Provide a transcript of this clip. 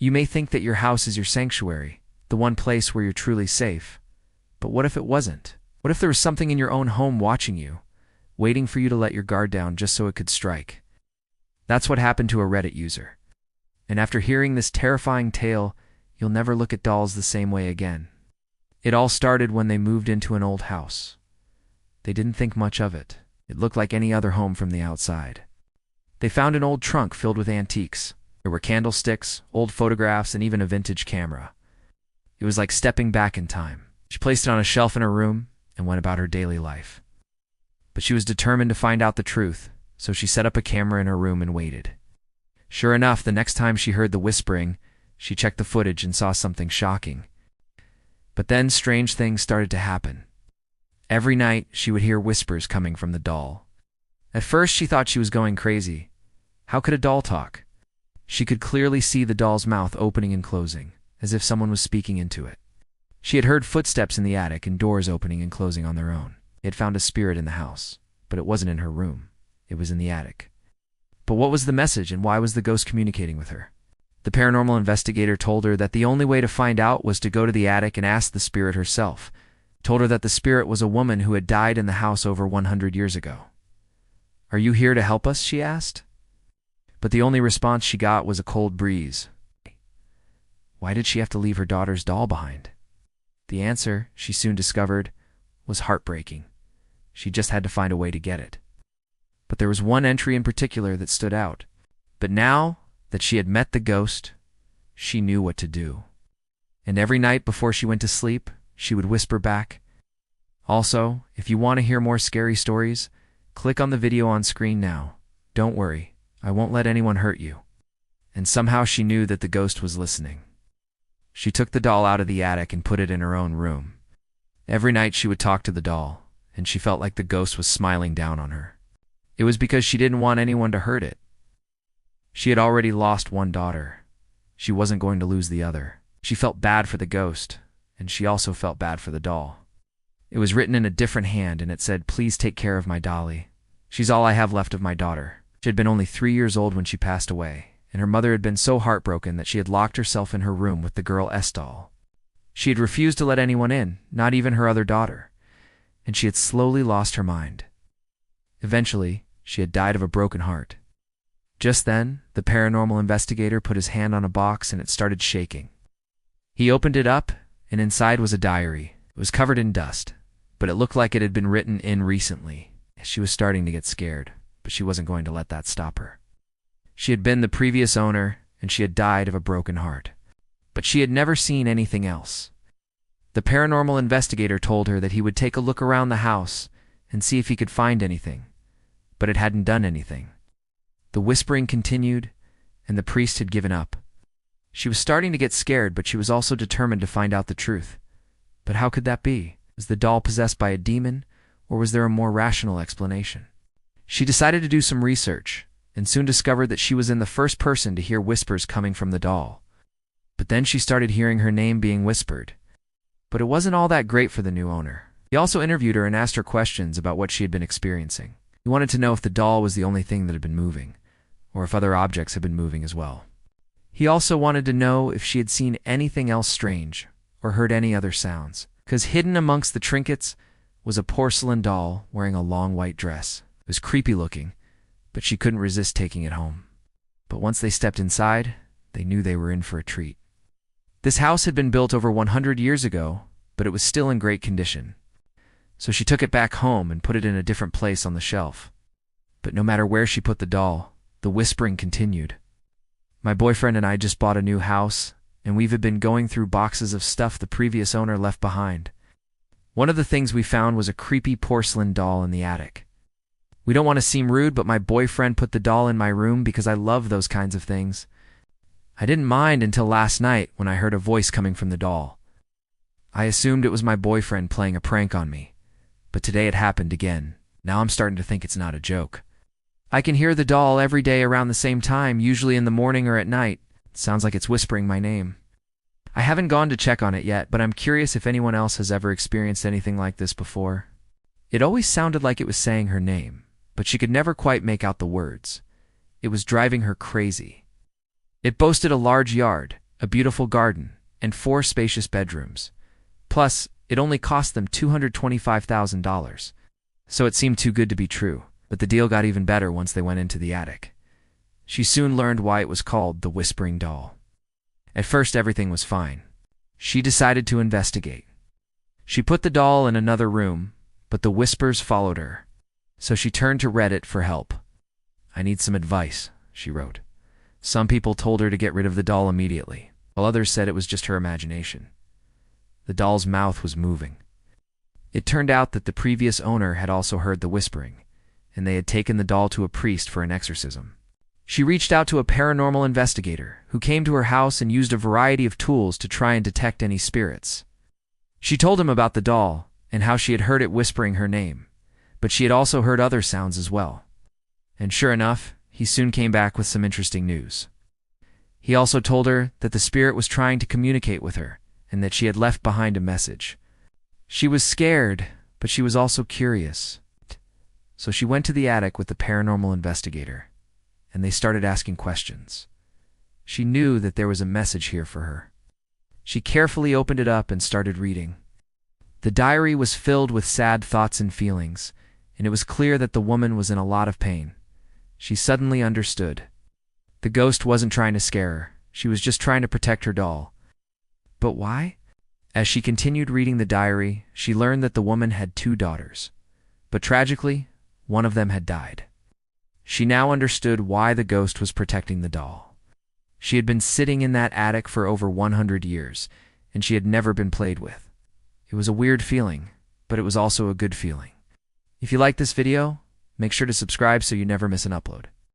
You may think that your house is your sanctuary, the one place where you're truly safe. But what if it wasn't? What if there was something in your own home watching you, waiting for you to let your guard down just so it could strike? That's what happened to a Reddit user. And after hearing this terrifying tale, you'll never look at dolls the same way again. It all started when they moved into an old house. They didn't think much of it. It looked like any other home from the outside. They found an old trunk filled with antiques. There were candlesticks, old photographs, and even a vintage camera. It was like stepping back in time. She placed it on a shelf in her room and went about her daily life. But she was determined to find out the truth, so she set up a camera in her room and waited. Sure enough, the next time she heard the whispering, she checked the footage and saw something shocking. But then strange things started to happen. Every night, she would hear whispers coming from the doll. At first, she thought she was going crazy. How could a doll talk? She could clearly see the doll's mouth opening and closing, as if someone was speaking into it. She had heard footsteps in the attic and doors opening and closing on their own. It had found a spirit in the house, but it wasn't in her room. It was in the attic. But what was the message, and why was the ghost communicating with her? The paranormal investigator told her that the only way to find out was to go to the attic and ask the spirit herself. Told her that the spirit was a woman who had died in the house over 100 years ago. "Are you here to help us?" she asked. But the only response she got was a cold breeze. Why did she have to leave her daughter's doll behind? The answer, she soon discovered, was heartbreaking. She just had to find a way to get it. But there was one entry in particular that stood out. But now that she had met the ghost, she knew what to do. And every night before she went to sleep, she would whisper back. Also, if you want to hear more scary stories, click on the video on screen now. Don't worry, I won't let anyone hurt you. And somehow she knew that the ghost was listening. She took the doll out of the attic and put it in her own room. Every night she would talk to the doll, and she felt like the ghost was smiling down on her. It was because she didn't want anyone to hurt it. She had already lost one daughter. She wasn't going to lose the other. She felt bad for the ghost, and she also felt bad for the doll. It was written in a different hand, and it said, "Please take care of my dolly. She's all I have left of my daughter." She had been only 3 years old when she passed away, and her mother had been so heartbroken that she had locked herself in her room with the girl S doll. She had refused to let anyone in, not even her other daughter, and she had slowly lost her mind. Eventually, she had died of a broken heart. Just then, the paranormal investigator put his hand on a box and it started shaking. He opened it up, and inside was a diary. It was covered in dust, but it looked like it had been written in recently. She was starting to get scared, but she wasn't going to let that stop her. She had been the previous owner, and she had died of a broken heart. But she had never seen anything else. The paranormal investigator told her that he would take a look around the house and see if he could find anything, but it hadn't done anything. The whispering continued, and the priest had given up. She was starting to get scared, but she was also determined to find out the truth. But how could that be? Was the doll possessed by a demon, or was there a more rational explanation? She decided to do some research, and soon discovered that she was in the first person to hear whispers coming from the doll. But then she started hearing her name being whispered. But it wasn't all that great for the new owner. He also interviewed her and asked her questions about what she had been experiencing. He wanted to know if the doll was the only thing that had been moving, or if other objects had been moving as well. He also wanted to know if she had seen anything else strange, or heard any other sounds, because hidden amongst the trinkets was a porcelain doll wearing a long white dress. It was creepy looking, but she couldn't resist taking it home. But once they stepped inside, they knew they were in for a treat. This house had been built over 100 years ago, but it was still in great condition. So she took it back home and put it in a different place on the shelf. But no matter where she put the doll, the whispering continued. My boyfriend and I just bought a new house, and we've been going through boxes of stuff the previous owner left behind. One of the things we found was a creepy porcelain doll in the attic. We don't want to seem rude, but my boyfriend put the doll in my room because I love those kinds of things. I didn't mind until last night when I heard a voice coming from the doll. I assumed it was my boyfriend playing a prank on me, but today it happened again. Now I'm starting to think it's not a joke. I can hear the doll every day around the same time, usually in the morning or at night. It sounds like it's whispering my name. I haven't gone to check on it yet, but I'm curious if anyone else has ever experienced anything like this before. It always sounded like it was saying her name, but she could never quite make out the words. It was driving her crazy. It boasted a large yard, a beautiful garden, and 4 spacious bedrooms. Plus, it only cost them $225,000. So it seemed too good to be true, but the deal got even better once they went into the attic. She soon learned why it was called the Whispering Doll. At first, everything was fine. She decided to investigate. She put the doll in another room, but the whispers followed her. So she turned to Reddit for help. "I need some advice," she wrote. Some people told her to get rid of the doll immediately, while others said it was just her imagination. The doll's mouth was moving. It turned out that the previous owner had also heard the whispering, and they had taken the doll to a priest for an exorcism. She reached out to a paranormal investigator who came to her house and used a variety of tools to try and detect any spirits. She told him about the doll and how she had heard it whispering her name, but she had also heard other sounds as well. And sure enough, he soon came back with some interesting news. He also told her that the spirit was trying to communicate with her and that she had left behind a message. She was scared, but she was also curious. So she went to the attic with the paranormal investigator, and they started asking questions. She knew that there was a message here for her. She carefully opened it up and started reading. The diary was filled with sad thoughts and feelings, and it was clear that the woman was in a lot of pain. She suddenly understood. The ghost wasn't trying to scare her. She was just trying to protect her doll. But why? As she continued reading the diary, she learned that the woman had 2 daughters. But tragically, one of them had died. She now understood why the ghost was protecting the doll. She had been sitting in that attic for over 100 years, and she had never been played with. It was a weird feeling, but it was also a good feeling. If you like this video, make sure to subscribe so you never miss an upload.